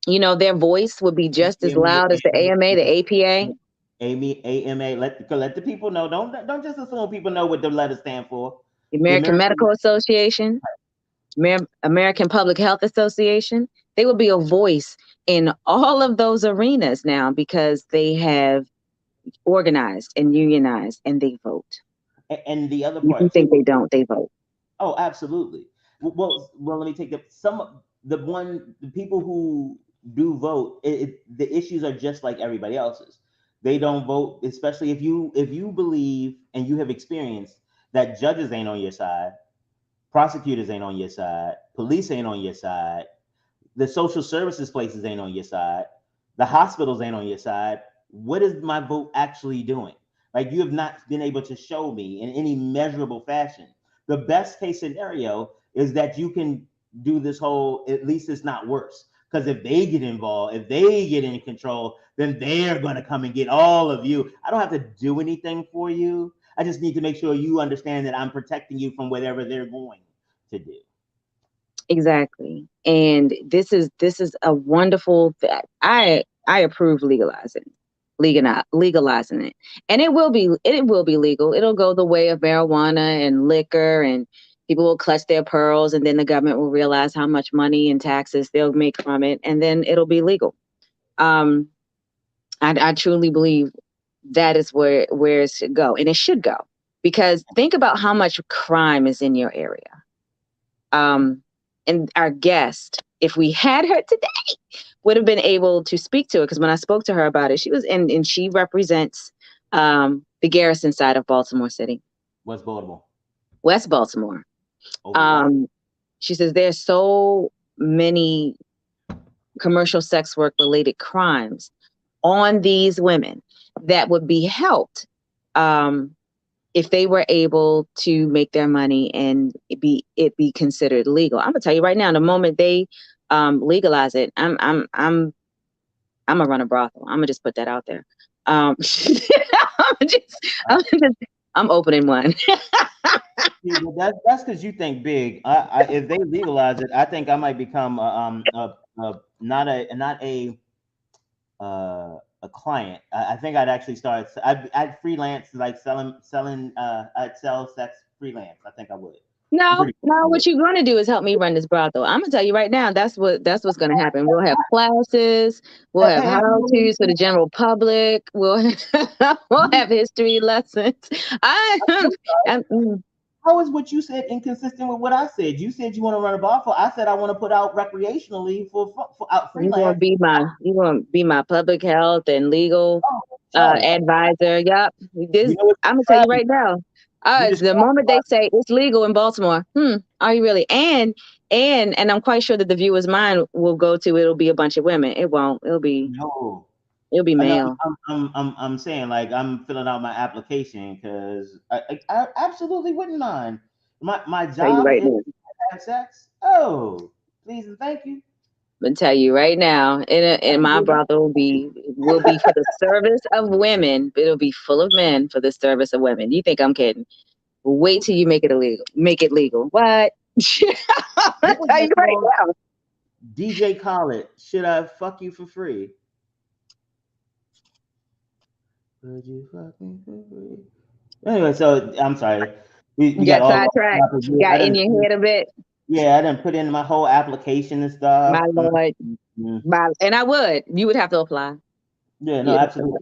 S3: Their voice would be just as loud as the AMA, the APA.
S1: AMA. Let the people know. Don't just assume people know what the letters stand for.
S3: The
S1: The
S3: American
S1: American
S3: Medical Association, American Public Health Association. They will be a voice in all of those arenas now because they have organized and unionized, and they vote.
S1: And the other
S3: You
S1: part
S3: think
S1: too.
S3: they don't? They vote.
S1: Oh, absolutely. Well, let me take the people who do vote. The issues are just like everybody else's. They don't vote, especially if you believe and you have experienced that judges ain't on your side, prosecutors ain't on your side, police ain't on your side, the social services places ain't on your side, the hospitals ain't on your side. What is my vote actually doing? Like, you have not been able to show me in any measurable fashion. The best case scenario is that you can do this whole, at least it's not worse. Because if they get involved, if they get in control, then they're going to come and get all of you. I don't have to do anything for you. I just need to make sure you understand that I'm protecting you from whatever they're going to do.
S3: Exactly. And this is a wonderful I approve legalizing it. And it will be legal. It'll go the way of marijuana and liquor, and people will clutch their pearls, and then the government will realize how much money and taxes they'll make from it, and then it'll be legal. I truly believe that is where it should go, and it should go, because think about how much crime is in your area. And our guest, if we had her today, would have been able to speak to it, because when I spoke to her about it, she was and she represents the Garrison side of Baltimore City.
S1: West Baltimore.
S3: West Baltimore.
S1: Over
S3: She says there's so many commercial sex work related crimes on these women that would be helped if they were able to make their money and it be considered legal. I'm gonna tell you right now, the moment they legalize it, I'm gonna run a brothel. I'm gonna just put that out there. I'm opening one.
S1: Yeah, that's because you think big. If they legalize it, I think I might become not a client. I think I'd actually start. I'd freelance, like selling. I'd sell sex freelance. I think I would.
S3: No, what you're going to do is help me run this brothel. I'm going to tell you right now, that's what's going to happen. We'll have classes, we'll have how-tos for the general public, we'll have history lessons.
S1: How is what you said inconsistent with what I said? You said you want to run a brothel. I said I want to put out recreationally for out freelance.
S3: You want to be my public health and legal advisor. Yep. I'm gonna tell you right now. The moment they say it's legal in Baltimore, are you really? And I'm quite sure that the viewer's mind will go to it'll be a bunch of women. It won't. It'll be male.
S1: I'm saying, like, I'm filling out my application because I absolutely wouldn't mind. My job is to have sex. Oh, please and thank you.
S3: I'm gonna tell you right now, in my brothel will be for the service of women. It'll be full of men for the service of women. You think I'm kidding? Wait till you make it illegal. Make it legal. What? I'll tell you right now.
S1: DJ Khaled, should I fuck you for free? Would you fuck me for free? Anyway, so I'm sorry.
S3: You got sidetracked. You got in your head a bit.
S1: Yeah, I didn't put in my whole application and stuff.
S3: My Lord. And I would. You would have to apply.
S1: Yeah, no, absolutely.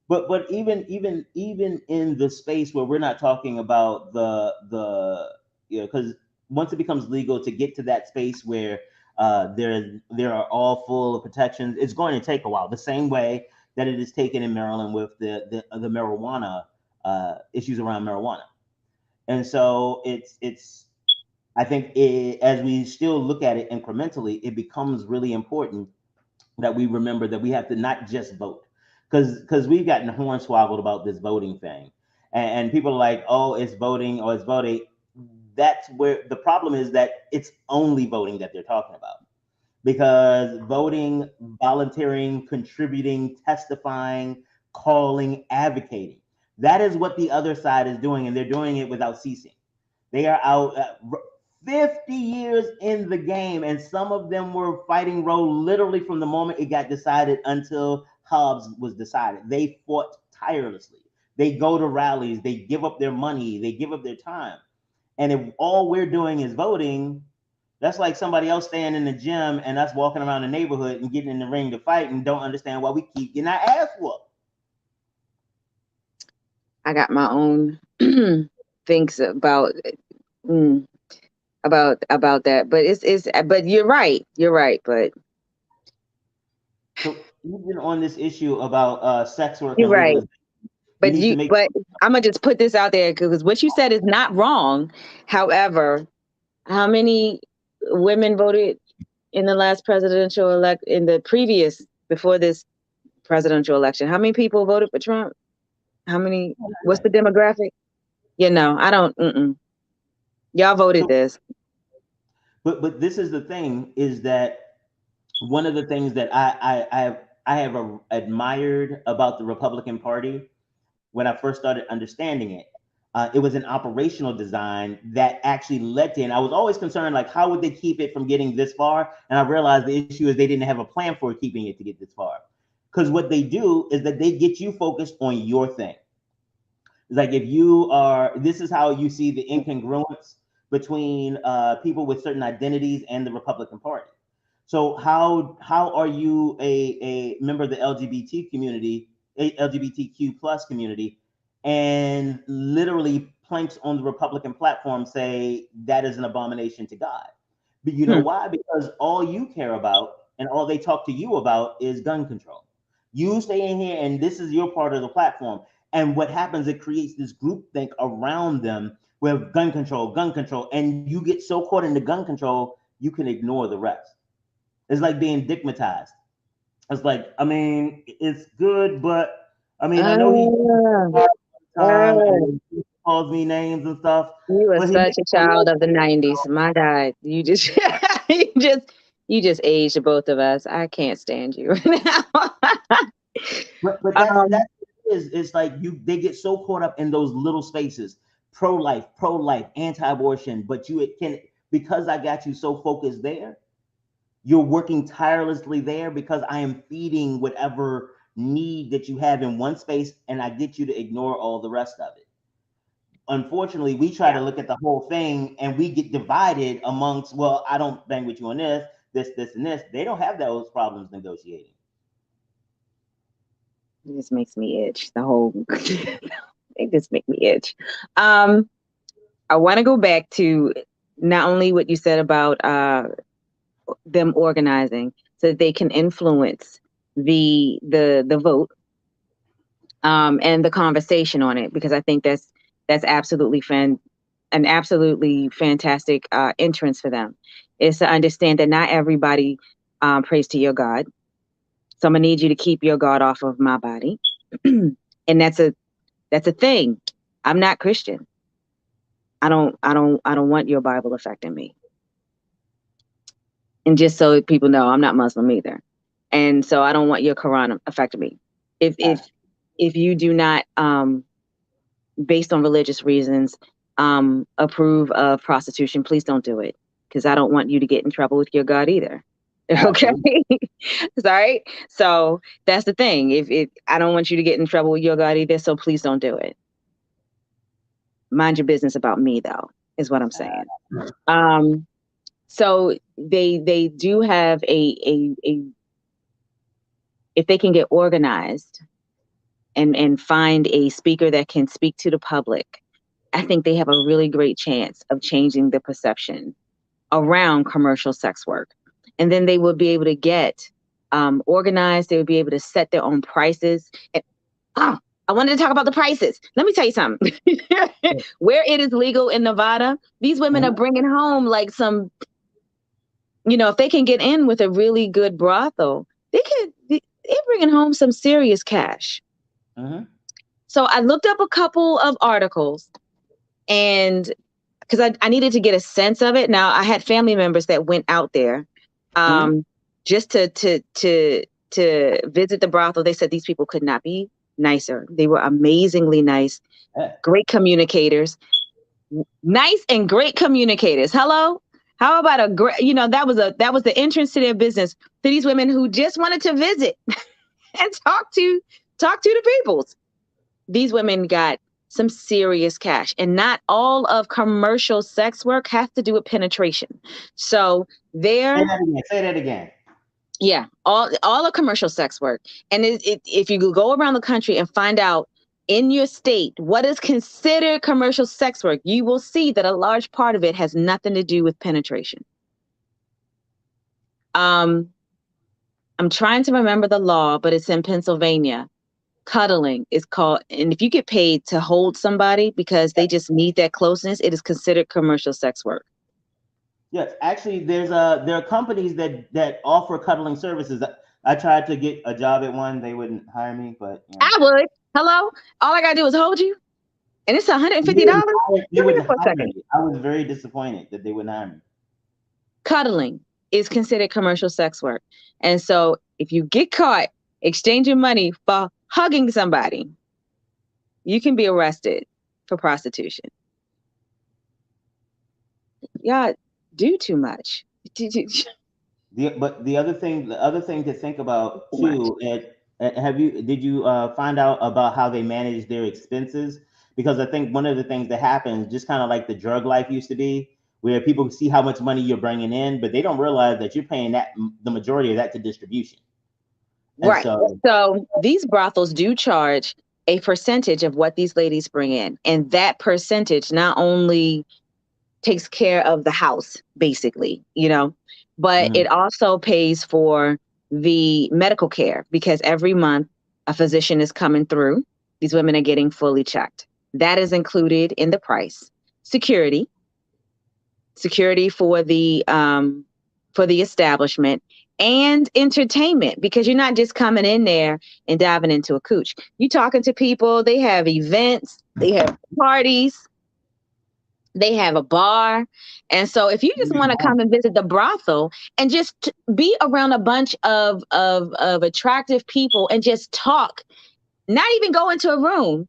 S1: But even in the space where we're not talking about the because once it becomes legal to get to that space where there are all full of protections, it's going to take a while. The same way that it is taken in Maryland with the marijuana issues around marijuana, and so it's. I think as we still look at it incrementally, it becomes really important that we remember that we have to not just vote, because we've gotten hornswoggled about this voting thing, and people are like, oh, it's voting or it's voting. That's where the problem is, that it's only voting that they're talking about, because voting, volunteering, contributing, testifying, calling, advocating, that is what the other side is doing, and they're doing it without ceasing. They are out 50 years in the game, and some of them were fighting Roe literally from the moment it got decided until Hobbs was decided. They fought tirelessly. They go to rallies, they give up their money, they give up their time. And if all we're doing is voting, that's like somebody else staying in the gym and us walking around the neighborhood and getting in the ring to fight and don't understand why we keep getting our ass whooped.
S3: I got my own things about that, but it's but you're right, but
S1: so even on this issue about sex work,
S3: you're right, but I'm gonna just put this out there, because what you said is not wrong. However, how many women voted in the last presidential before this presidential election? How many people voted for Trump? How many? What's the demographic? I don't. Y'all voted this.
S1: But this is the thing, is that one of the things that I have admired about the Republican Party when I first started understanding it, it was an operational design that actually led to, and I was always concerned, like, how would they keep it from getting this far? And I realized the issue is they didn't have a plan for keeping it to get this far. Because what they do is that they get you focused on your thing. It's like, this is how you see the incongruence between people with certain identities and the Republican Party. So how are you a member of the LGBTQ plus community, and literally planks on the Republican platform say that is an abomination to God? But you know why? Because all you care about and all they talk to you about is gun control. You stay in here and this is your part of the platform. And what happens, it creates this group think around them with gun control, and you get so caught into gun control, you can ignore the rest. It's like being digmatized. It's like, I mean, it's good, but I mean, I know he time and he calls me names and stuff,
S3: You are
S1: but he
S3: such
S1: makes
S3: a
S1: it
S3: child
S1: look.
S3: of the '90s. My God, you just you just aged both of us. I can't stand you right now.
S1: But
S3: um,
S1: that's what it is. It's like they get so caught up in those little spaces, pro life, anti-abortion. But you it can because I got you so focused there. You're working tirelessly there because I am feeding whatever need that you have in one space, and I get you to ignore all the rest of it. Unfortunately, we try
S3: yeah,
S1: to look at the whole thing, and we get divided amongst. Well, I don't bang with you on this, and this. They don't have those problems negotiating.
S3: it just makes me itch. The whole it just makes me itch. Um, I want to go back to not only what you said about them organizing so that they can influence the vote and the conversation on it, because I think that's absolutely an absolutely fantastic entrance for them, is to understand that not everybody prays to your God. So I'm gonna need you to keep your God off of my body. And that's a thing. I'm not Christian. I don't want your Bible affecting me. And just so people know, I'm not Muslim either. And so I don't want your Quran affecting me. If
S1: Got
S3: if if you do not based on religious reasons approve of prostitution, please don't do it, because I don't want you to get in trouble with your God either. Okay.
S1: absolutely.
S3: Sorry. So that's the thing. If I don't want you to get in trouble with your God either, so please don't do it. Mind your business about me, though, is what I'm saying. Um, so they do have a if they can get organized and find a speaker that can speak to the public, I think they have a really great chance of changing the perception around commercial sex work. And then they will be able to get organized. They will be able to set their own prices. And, oh, I wanted to talk about the prices. Let me tell you something. Where it is legal in Nevada, these women are
S1: Mhm.
S3: bringing home like some, if they can get in with a really good brothel, they're bringing home some serious cash.
S1: Mhm.
S3: So I looked up a couple of articles, and because I needed to get a sense of it. Now I had family members that went out there
S1: Mhm.
S3: just to visit the brothel. They said these people could not be nicer. They were amazingly nice,
S1: Yeah.
S3: great communicators, nice and great communicators. Hello. How about a great, that was the entrance to their business to these women who just wanted to visit and talk to the peoples. These women got some serious cash, and not all of commercial sex work has to do with penetration. So
S1: Say
S3: there,
S1: that again. Say that again.
S3: yeah, all of commercial sex work. And if you go around the country and find out in your state what is considered commercial sex work, you will see that a large part of it has nothing to do with penetration. Um, I'm trying to remember the law, but it's in Pennsylvania. Cuddling is called, and if you get paid to hold somebody because they just need that closeness, it is considered commercial sex work.
S1: Yes, actually, there are companies that offer cuddling services. I tried to get a job at one; they wouldn't hire me. But
S3: I would. Hello, all I gotta do is hold you, and it's $150.
S1: They
S3: Give me
S1: wouldn't
S3: that for a
S1: hire
S3: second.
S1: me. I was very disappointed that they wouldn't hire me.
S3: Cuddling is considered commercial sex work, and so if you get caught exchanging money for hugging somebody, you can be arrested for prostitution. Y'all do too much.
S1: But the other thing to think about
S3: Too much.
S1: too, did you find out about how they manage their expenses? Because I think one of the things that happens, just kind of like the drug life used to be, where people see how much money you're bringing in, but they don't realize that you're paying that the majority of that to distribution. And
S3: Right. So these brothels do charge a percentage of what these ladies bring in. And that percentage not only takes care of the house, basically, but it also pays for the medical care, because every month a physician is coming through. These women are getting fully checked. That is included in the price. Security for the establishment, and entertainment, because you're not just coming in there and diving into a cooch. You're talking to people. They have events, they have parties, they have a bar. And so if you just want to come and visit the brothel and just be around a bunch of attractive people and just talk, not even go into a room,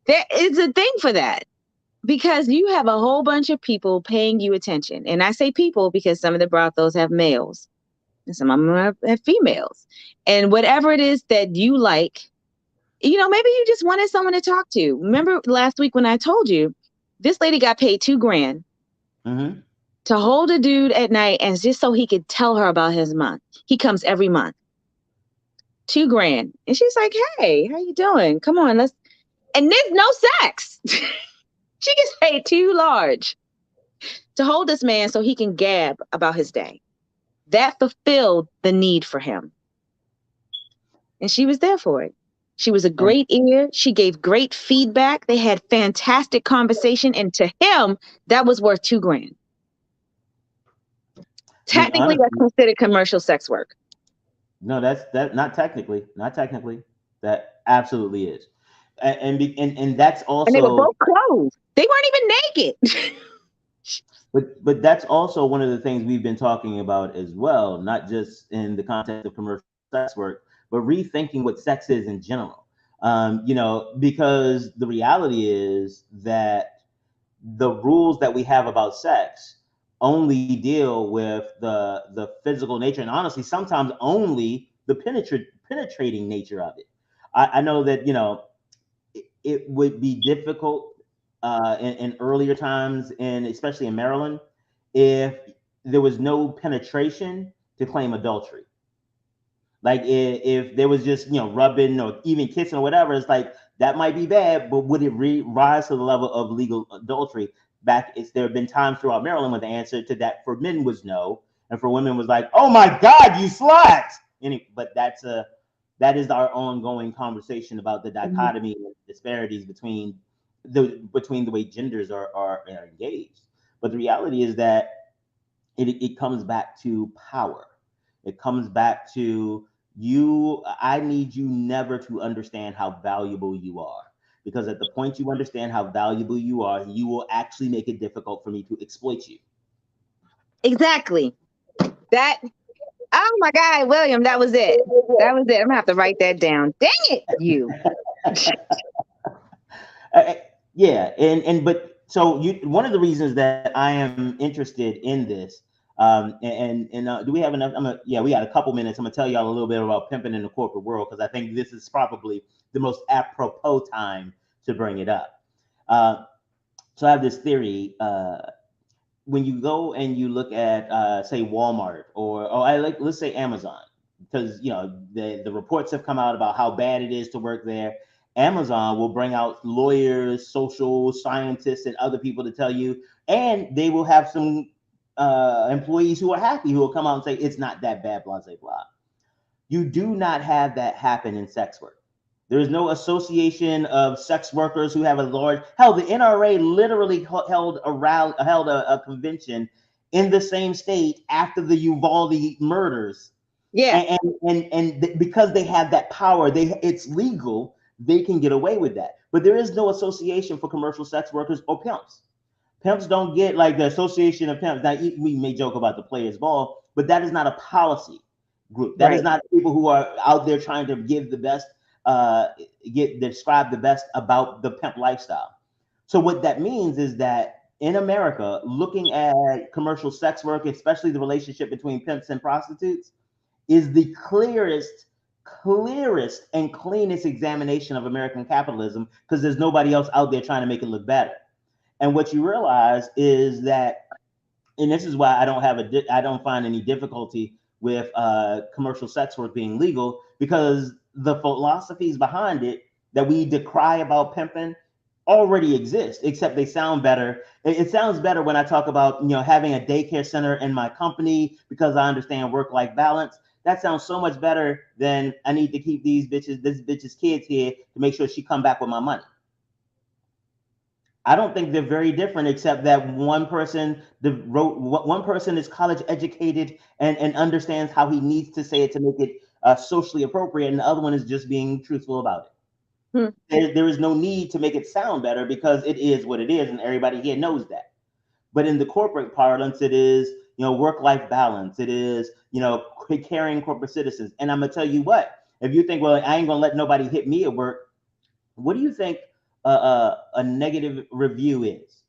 S3: there is a thing for that. Because you have a whole bunch of people paying you attention. And I say people because some of the brothels have males and some of them have females. And whatever it is that you like, maybe you just wanted someone to talk to. Remember last week when I told you, this lady got paid $2,000 to hold a dude at night, and just so he could tell her about his month. He comes every month. $2,000. And she's like, hey, how you doing? Come on, and there's no sex. She gets paid too large to hold this man so he can gab about his day. That fulfilled the need for him. And she was there for it. She was a great ear. She gave great feedback. They had fantastic conversation. And to him, that was worth $2,000. Technically, that's considered commercial sex work.
S1: No, that's not technically. Not technically. That absolutely is. And that's also.
S3: And they were both clothed. They weren't even naked.
S1: But that's also one of the things we've been talking about as well, not just in the context of commercial sex work, but rethinking what sex is in general. Because the reality is that the rules that we have about sex only deal with the physical nature, and honestly, sometimes only the penetrating nature of it. I know that it would be difficult in earlier times, and especially in Maryland, if there was no penetration to claim adultery. Like if there was just rubbing or even kissing or whatever, it's like that might be bad, but would it rise to the level of legal adultery? There have been times throughout Maryland when the answer to that for men was no, and for women was like, "Oh my God, you slut!" But that is our ongoing conversation about the dichotomy and disparities between the way genders are engaged. But the reality is that it comes back to power. It comes back to I need you never to understand how valuable you are, because at the point you understand how valuable you are, you will actually make it difficult for me to exploit you.
S3: Exactly. Oh my God, William, that was it. That was it. I'm gonna have to write that down. Dang it, you.
S1: Yeah, but so one of the reasons that I am interested in this, do we have enough? We got a couple minutes. I'm gonna tell y'all a little bit about pimping in the corporate world, because I think this is probably the most apropos time to bring it up. So I have this theory. When you go and you look at say Walmart or let's say Amazon, because the reports have come out about how bad it is to work there. Amazon will bring out lawyers, social scientists, and other people to tell you, and they will have some employees who are happy, who will come out and say it's not that bad, blah blah blah. You do not have that happen in sex work. There is no association of sex workers who have a large. Hell, the NRA literally held a convention in the same state after the Uvalde murders.
S3: Yeah,
S1: and because they have that power, it's legal. They can get away with that. But there is no association for commercial sex workers or pimps. Pimps don't get like the association of pimps. Now we may joke about the players ball, but that is not a policy group. That is not people who are out there trying to give the best. Describe the best about the pimp lifestyle. So what that means is that in America, looking at commercial sex work, especially the relationship between pimps and prostitutes, is the clearest and cleanest examination of American capitalism, because there's nobody else out there trying to make it look better. And what you realize is that and this is why I don't have I don't find any difficulty with commercial sex work being legal, because the philosophies behind it that we decry about pimping already exist, except they sound better. It sounds better when I talk about, you know, having a daycare center in my company because I understand work-life balance. That sounds so much better than I need to keep this bitch's kids here to make sure she come back with my money. I don't think they're very different, except that one person is college educated and understands how he needs to say it to make it socially appropriate, and the other one is just being truthful about it. There is no need to make it sound better because it is what it is, and everybody here knows that. But in the corporate parlance, it is, you know, work-life balance. It is, you know, caring corporate citizens. And I'm gonna tell you what: if you think, well, I ain't gonna let nobody hit me at work, what do you think a negative review is?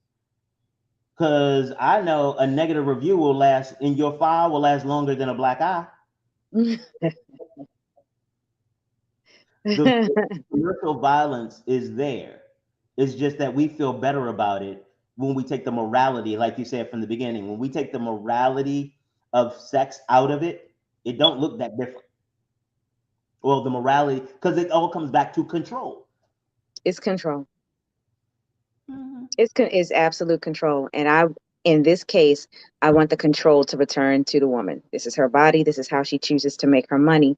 S1: Because I know a negative review will last in your file will last longer than a black eye. The commercial violence is there. It's just that we feel better about it when we take the morality, like you said from the beginning, when we take the morality of sex out of it, it don't look that different. Well, the morality, because it all comes back to control.
S3: It's control. It's absolute control. And in this case, I want the control to return to the woman. This is her body. This is how she chooses to make her money.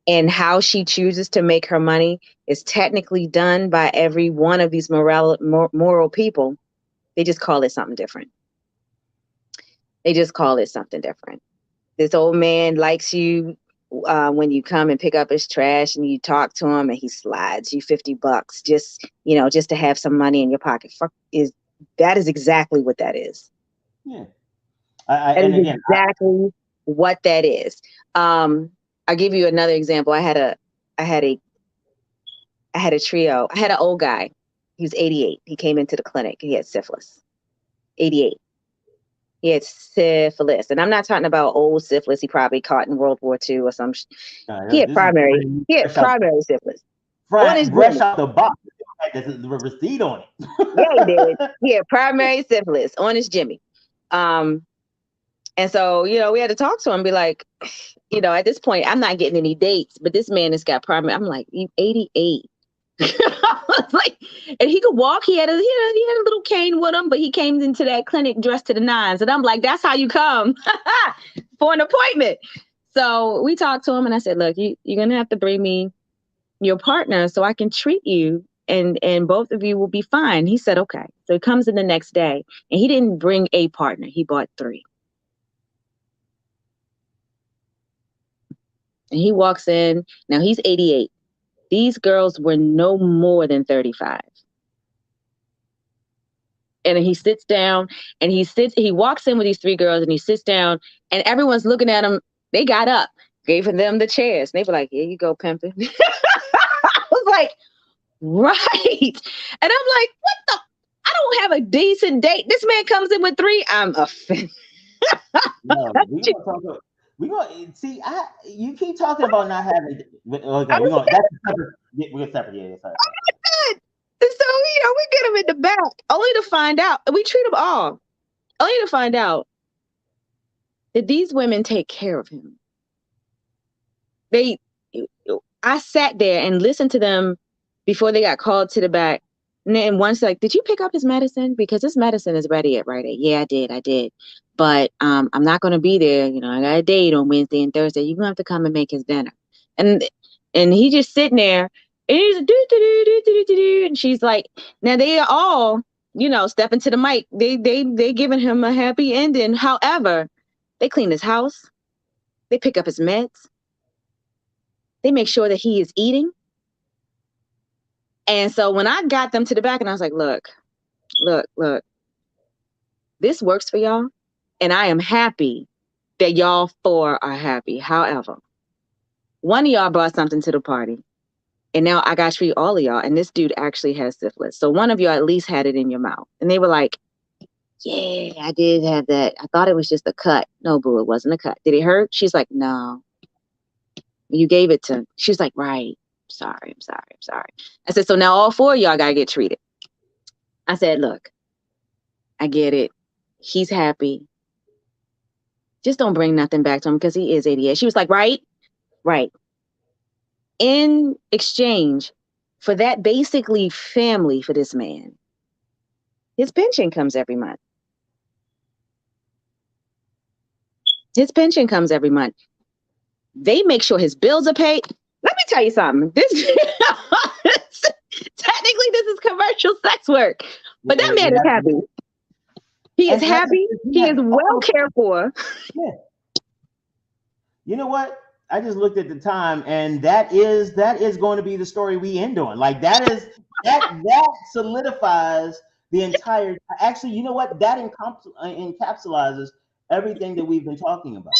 S3: And how she chooses to make her money is technically done by every one of these moral people. They just call it something different. This old man likes you when you come and pick up his trash and you talk to him and he slides you $50 just, you know, just to have some money in your pocket. That is exactly what that is.
S1: Yeah.
S3: Exactly what that is. I'll give you another example. I had a trio. I had an old guy. He was 88. He came into the clinic. He had syphilis. 88. He had syphilis. And I'm not talking about old syphilis he probably caught in World War II or some. He had primary syphilis.
S1: Fresh out the box. There's a receipt on it.
S3: Yeah, he did. He had primary syphilis on his Jimmy. And so, you know, we had to talk to him and be like, you know, at this point, I'm not getting any dates, but this man has got primary. I'm like, you 88. I was like, and he could walk. He had a little cane with him, but he came into that clinic dressed to the nines. And I'm like, that's how you come for an appointment. So we talked to him and I said, look, you're going to have to bring me your partner so I can treat you and both of you will be fine. He said, okay. So he comes in the next day and he didn't bring a partner. He bought 3. And he walks in. Now he's 88. These girls were no more than 35. And he sits down and he walks in with these 3 girls and he sits down and everyone's looking at him. They got up, gave them the chairs. And they were like, here you go, pimping. I was like, right. And I'm like, what the? I don't have a decent date. This man comes in with 3. I'm offended.
S1: No, we gonna see. You keep talking about not having. Okay, we're gonna separate. Yeah, sorry.
S3: And so, you know, we get him in the back, only to find out, and we treat them all, only to find out that these women take care of him. I sat there and listened to them before they got called to the back. And then one's like, did you pick up his medicine? Because his medicine is ready at Rite Aid. Yeah, I did. But I'm not going to be there. You know, I got a date on Wednesday and Thursday. You're going to have to come and make his dinner. And he just sitting there and he's do. And she's like, now they are all, you know, stepping to the mic. They giving him a happy ending. However, they clean his house. They pick up his meds. They make sure that he is eating. And so when I got them to the back and I was like, look, this works for y'all. And I am happy that y'all 4 are happy. However, one of y'all brought something to the party. And now I got to treat all of y'all. And this dude actually has syphilis. So one of you at least had it in your mouth. And they were like, yeah, I did have that. I thought it was just a cut. No, boo, it wasn't a cut. Did it hurt? She's like, no. You gave it to. She's like, right. I'm sorry. I said, so now all 4 of y'all got to get treated. I said, look, I get it. He's happy. Just don't bring nothing back to him because he is 88. She was like, right. In exchange for that basically family for this man, his pension comes every month. They make sure his bills are paid. Let me tell you something. Technically, this is commercial sex work, but that man is happy. He is happy. He is well cared for.
S1: Yeah. You know what? I just looked at the time, and that is going to be the story we end on. Like that solidifies the entire. Actually, you know what? That encapsulates everything that we've been talking about.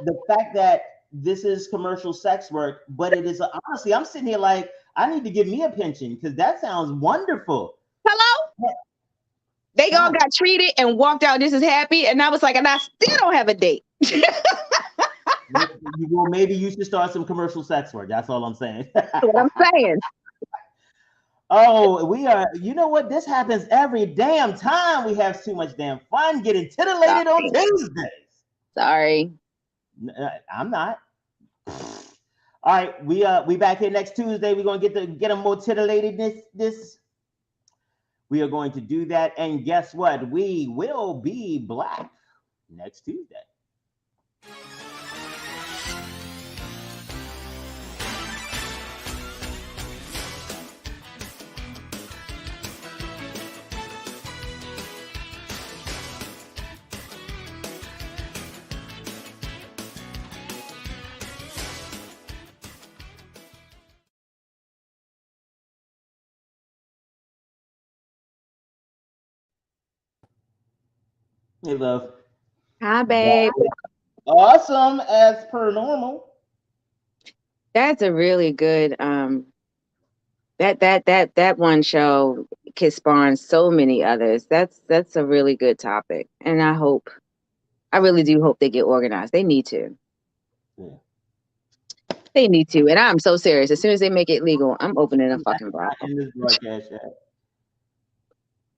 S1: The fact that this is commercial sex work, but it is honestly, I'm sitting here like I need to give me a pension because that sounds wonderful.
S3: Hello? They all got treated and walked out. This is happy, and I was like, and I still don't have a date.
S1: Well, maybe you should start some commercial sex work. That's all I'm saying.
S3: That's what I'm saying.
S1: Oh, we are. You know what? This happens every damn time. We have too much damn fun getting titillated on Tuesdays.
S3: Sorry.
S1: I'm not. All right, we back here next Tuesday. We're gonna get them more titillated. We are going to do that, and guess what? We will be black next Tuesday. Hey, love.
S3: Hi, babe.
S1: Awesome as per normal.
S3: That's a really good that one show can spawn so many others. That's a really good topic, and I really do hope they get organized. They need to.
S1: Yeah.
S3: They need to, and I'm so serious. As soon as they make it legal, I'm opening a fucking brothel.
S1: In this broadcast, yeah.